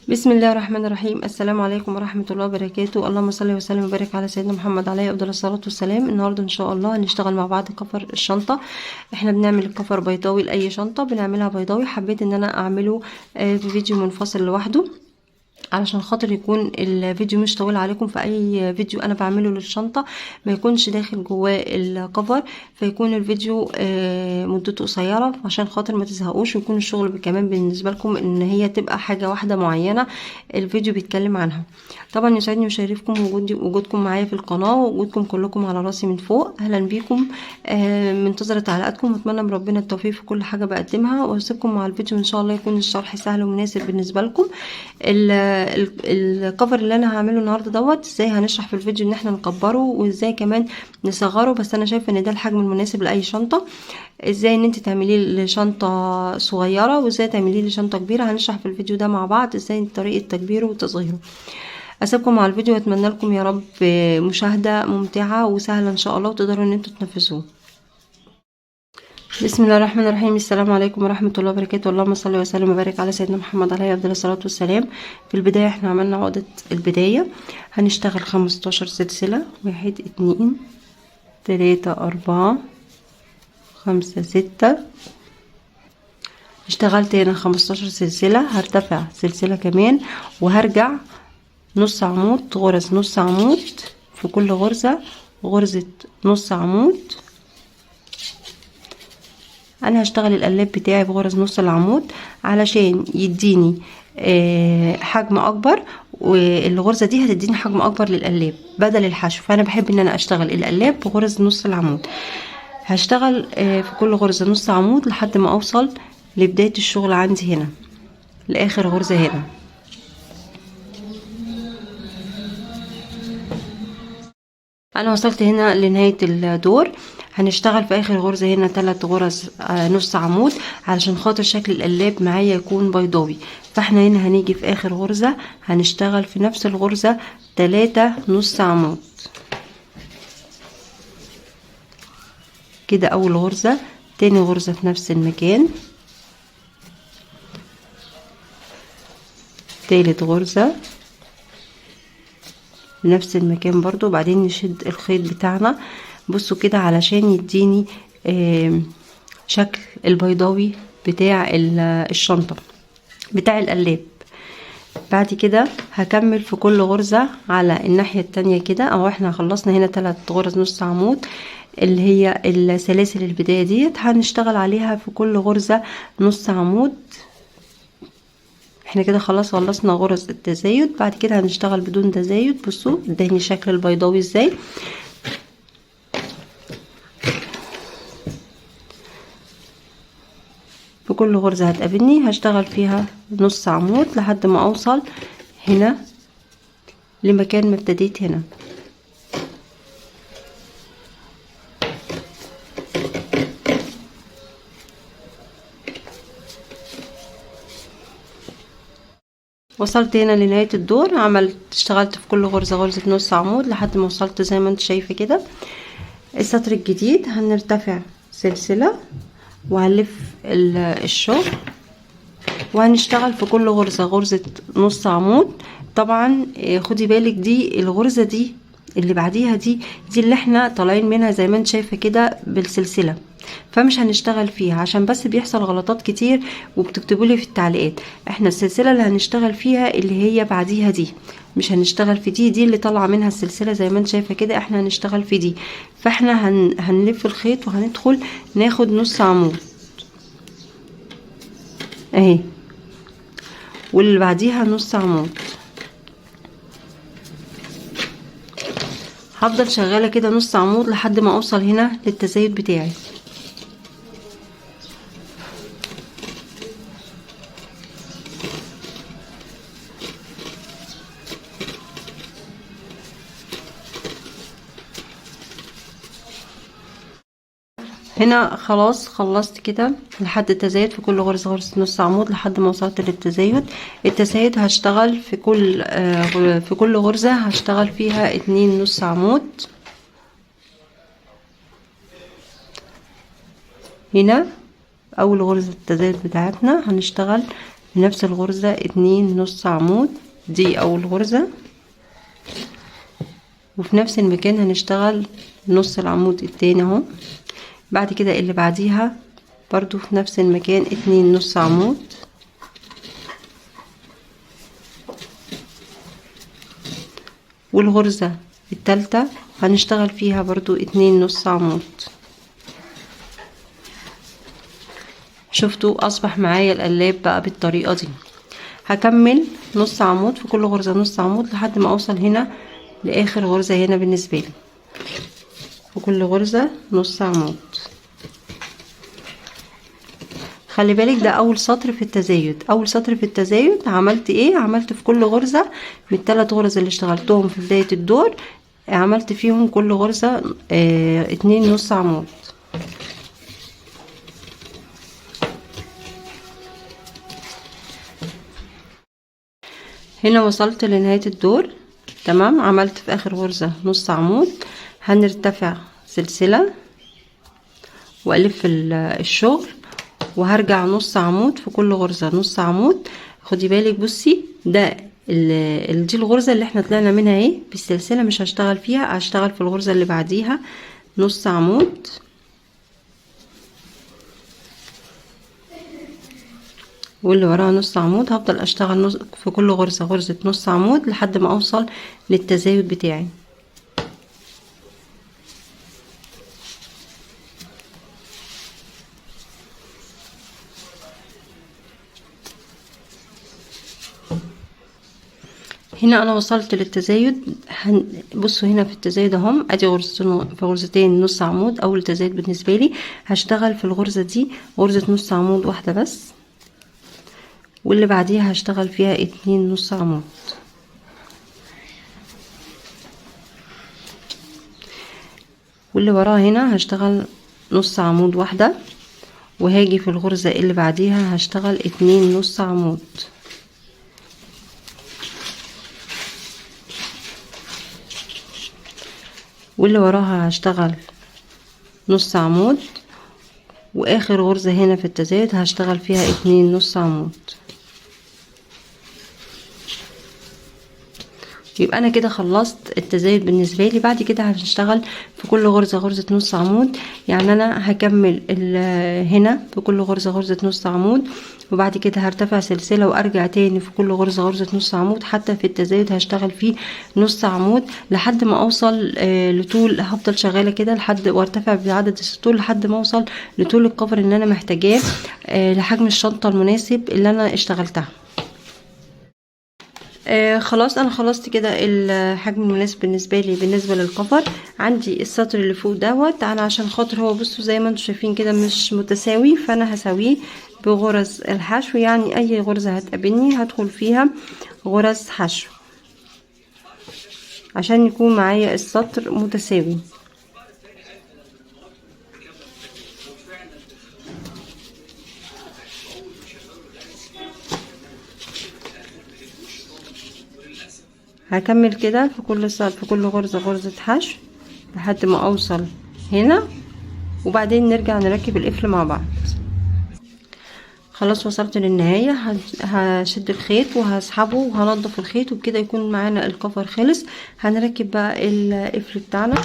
بسم الله الرحمن الرحيم. السلام عليكم ورحمة الله وبركاته. اللهم صل وسلم وبارك على سيدنا محمد عليه أفضل الصلاة والسلام. النهاردة إن شاء الله هنشتغل مع بعض كفر الشنطة. احنا بنعمل الكفر بيضاوي لأي شنطة بنعملها بيضاوي. حبيت ان انا اعمله في فيديو منفصل لوحده علشان خاطر يكون الفيديو مش طويل عليكم. في اي فيديو انا بعمله للشنطة ما يكونش داخل جواه الكفر، فيكون الفيديو مدته قصيرة عشان خاطر ما تزهقوش، ويكون الشغل كمان بالنسبة لكم ان هي تبقى حاجة واحدة معينة الفيديو بيتكلم عنها. طبعا يسعدني ويشرفكم وجودكم معايا في القناة، ووجودكم كلكم على راسي من فوق. اهلا بيكم. منتظرة تعليقاتكم، واتمنى من ربنا التوفيق في كل حاجة بقدمها، واسيبكم مع الفيديو ان شاء الله يكون الشرح سهل ومناسب بالنسبة لكم. الكفر اللي انا هعمله النهارده ازاي هنشرح في الفيديو ان احنا نكبره وازاي كمان نصغره، بس انا شايفه ان ده الحجم المناسب لاي شنطه. ازاي ان انت تعمليه لشنطه صغيره وازاي تعمليه لشنطه كبيره، هنشرح في الفيديو ده مع بعض ازاي طريقه تكبيره وتصغيره. اسيبكم مع الفيديو واتمنى لكم يا رب مشاهده ممتعه وسهله ان شاء الله، وتقدروا ان انتوا تنفذوه. بسم الله الرحمن الرحيم. السلام عليكم ورحمة الله وبركاته. اللهم صل وسلم وبارك على سيدنا محمد عليه أفضل الصلاة والسلام. في البداية احنا عملنا عقدة البداية، هنشتغل 15 سلسلة. 1 2 3 4 5 6. اشتغلت هنا 15 سلسلة، هرتفع سلسلة كمان وهرجع نص عمود، غرز نص عمود في كل غرزة، غرزة نص عمود. انا هشتغل القلاب بتاعي بغرز نص العمود علشان يديني حجم اكبر، والغرزه دي هتديني حجم اكبر للقلاب بدل الحشو، فانا بحب ان انا اشتغل القلاب بغرز نص العمود. هشتغل في كل غرزه نص عمود لحد ما اوصل لبدايه الشغل عندي هنا لاخر غرزه هنا. انا وصلت هنا لنهاية الدور. هنشتغل في اخر غرزة هنا 3 غرز نص عمود علشان خاطر شكل القلاب معايا يكون بيضاوي. فاحنا هنا هنيجي في اخر غرزة هنشتغل في نفس الغرزة 3 نص عمود كده. اول غرزة، تاني غرزة في نفس المكان، تالت غرزة نفس المكان برضو. بعدين نشد الخيط بتاعنا بصوا كده علشان يديني شكل البيضاوي بتاع الشنطة بتاع القلاب. بعد كده هكمل في كل غرزة على الناحية التانية كده، او احنا خلصنا هنا 3 غرز نص عمود اللي هي السلاسل البداية ديت، هنشتغل عليها في كل غرزة نص عمود. احنا كده خلاص خلصنا غرز التزايد. بعد كده هنشتغل بدون تزايد. بصوا اداني شكل البيضاوي ازاي. في كل غرزة هتقابلني هشتغل فيها نص عمود لحد ما اوصل هنا لمكان ما ابتديت هنا. وصلت هنا لنهاية الدور، اشتغلت في كل غرزة غرزة نص عمود لحد ما وصلت زي ما انت شايفة كده. السطر الجديد هنرتفع سلسلة وهنلف الشغل وهنشتغل في كل غرزة غرزة نص عمود. طبعا خدي بالك دي الغرزة دي اللي بعديها دي اللي احنا طالعين منها زي ما انت شايفة كده بالسلسلة، فمش هنشتغل فيها عشان بس بيحصل غلطات كتير وبتكتبوا لي في التعليقات. احنا السلسلة اللي هنشتغل فيها اللي هي بعديها دي، مش هنشتغل في دي اللي طالعه منها السلسلة زي ما انت شايفة كده. احنا هنشتغل في دي، فاحنا هنلف الخيط وهندخل ناخد نص عمود اهي، واللي بعديها نص عمود. هفضل شغالة كده نص عمود لحد ما اوصل هنا للتزايد بتاعي. هنا خلاص خلصت كده لحد التزايد في كل غرزة غرزة نص عمود لحد ما وصلت للتزايد. التزايد هشتغل في كل غرزة هشتغل فيها 2 نص عمود. هنا اول غرزة التزايد بتاعتنا هنشتغل في نفس الغرزة 2 نص عمود، دي اول غرزة، وفي نفس المكان هنشتغل نص العمود التاني اهو. بعد كده اللي بعديها برضو في نفس المكان 2 نص عمود، والغرزة التالتة هنشتغل فيها برضو 2 نص عمود. شفتوا اصبح معايا القلاب بقى بالطريقة دي. هكمل نص عمود في كل غرزة، نص عمود لحد ما اوصل هنا لاخر غرزة هنا بالنسبة لي، في كل غرزة نص عمود. خلي بالك ده اول سطر في التزايد. اول سطر في التزايد عملت ايه؟ عملت في كل غرزة من ال3 غرز اللي اشتغلتهم في بداية الدور، عملت فيهم كل غرزة 2 نص عمود. هنا وصلت لنهاية الدور تمام. عملت في اخر غرزة نص عمود، هنرتفع سلسلة والف الشغل، وهرجع نص عمود في كل غرزة، نص عمود. خدي بالك بصي ده دي الغرزة اللي احنا طلعنا منها ايه بالسلسلة، مش هشتغل فيها، هشتغل في الغرزة اللي بعديها نص عمود، واللي وراها نص عمود. هفضل اشتغل في كل غرزة نص عمود لحد ما اوصل للتزايد بتاعي. هنا انا وصلت للتزايد. بصوا هنا في التزايد اهم، ادي غرزتين في غرزتين نص عمود. اول تزايد بالنسبه لي هشتغل في الغرزه دي غرزه نص عمود واحده بس، واللي بعديها هشتغل فيها 2 نص عمود، واللي وراها هنا هشتغل نص عمود واحده، وهاجي في الغرزه اللي بعديها هشتغل 2 نص عمود، واللي وراها هشتغل نص عمود، واخر غرزة هنا في التزايد هشتغل فيها 2 نص عمود. يبقى انا كده خلصت التزايد بالنسبه لي. بعد كده هنشتغل في كل غرزه نص عمود، يعني انا هكمل هنا في كل غرزه نص عمود، وبعد كده هرتفع سلسله وارجع تاني في كل غرزه نص عمود. حتى في التزايد هشتغل فيه نص عمود لحد ما اوصل لطول، هفضل شغاله كده لحد وارتفع بعدد السطور لحد ما اوصل لطول الكفر اللي انا محتاجاه لحجم الشنطه المناسب اللي انا اشتغلتها. خلاص انا خلصت كده الحجم المناسب بالنسبه لي بالنسبه للكفر. عندي السطر اللي فوق دوت، انا عشان خاطر هو بصوا زي ما انتم شايفين كده مش متساوي، فانا هساويه بغرز الحشو. يعني اي غرزه هتقابلني هدخل فيها غرز حشو عشان يكون معايا السطر متساوي. هكمل كده في كل في كل غرزة حشو لحد ما اوصل هنا، وبعدين نرجع نركب القفل مع بعض. خلاص وصلت للنهاية. هشد الخيط وهسحبه وهنضف الخيط، وبكده يكون معانا الكفر خلص. هنركب بقى القفل بتاعنا،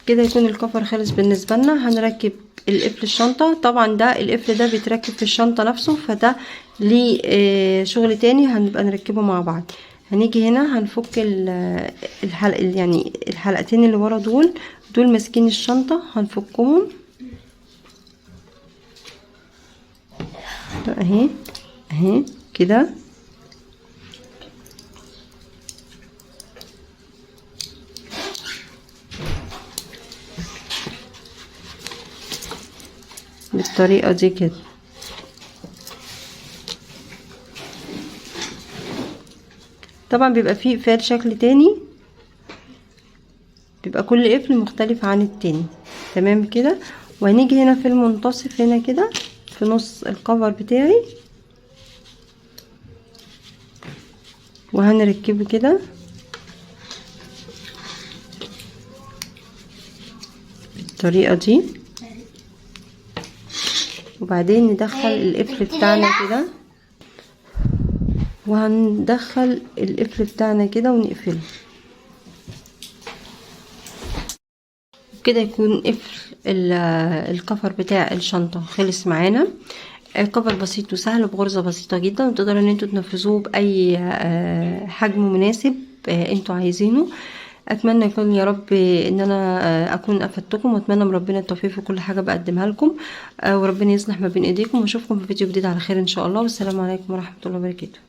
كده يكون الكفر خلص بالنسبة لنا. هنركب القفل الشنطة. طبعا ده القفل ده بيتركب في الشنطة نفسه، فده ليه شغل تاني هنبقى نركبه مع بعض. هنيجي هنا هنفك الحلق، يعني الحلقتين اللي ورا دول ماسكين الشنطة، هنفكهم اهي اهي كده. بالطريقة دي كده. طبعا بيبقى فيه اقفال شكل تاني، بيبقى كل قفل مختلف عن التاني تمام كده. وهنيجي هنا في المنتصف هنا كده في نص الكفر بتاعي، وهنركبه كده بالطريقة دي، وبعدين ندخل القفل بتاعنا كده وهندخل القفل بتاعنا كده ونقفله كده، يكون قفل الكفر بتاع الشنطة خلص معانا. كفر بسيط وسهل بغرزة بسيطة جدا، وتقدروا ان انتوا تنفذوه بأي حجم مناسب انتوا عايزينه. اتمنى يكون يا رب ان انا اكون افدتكم، واتمنى من ربنا التوفيق في كل حاجة بقدمها لكم، وربنا يصلح ما بين ايديكم، واشوفكم في فيديو جديد على خير ان شاء الله. والسلام عليكم ورحمة الله وبركاته.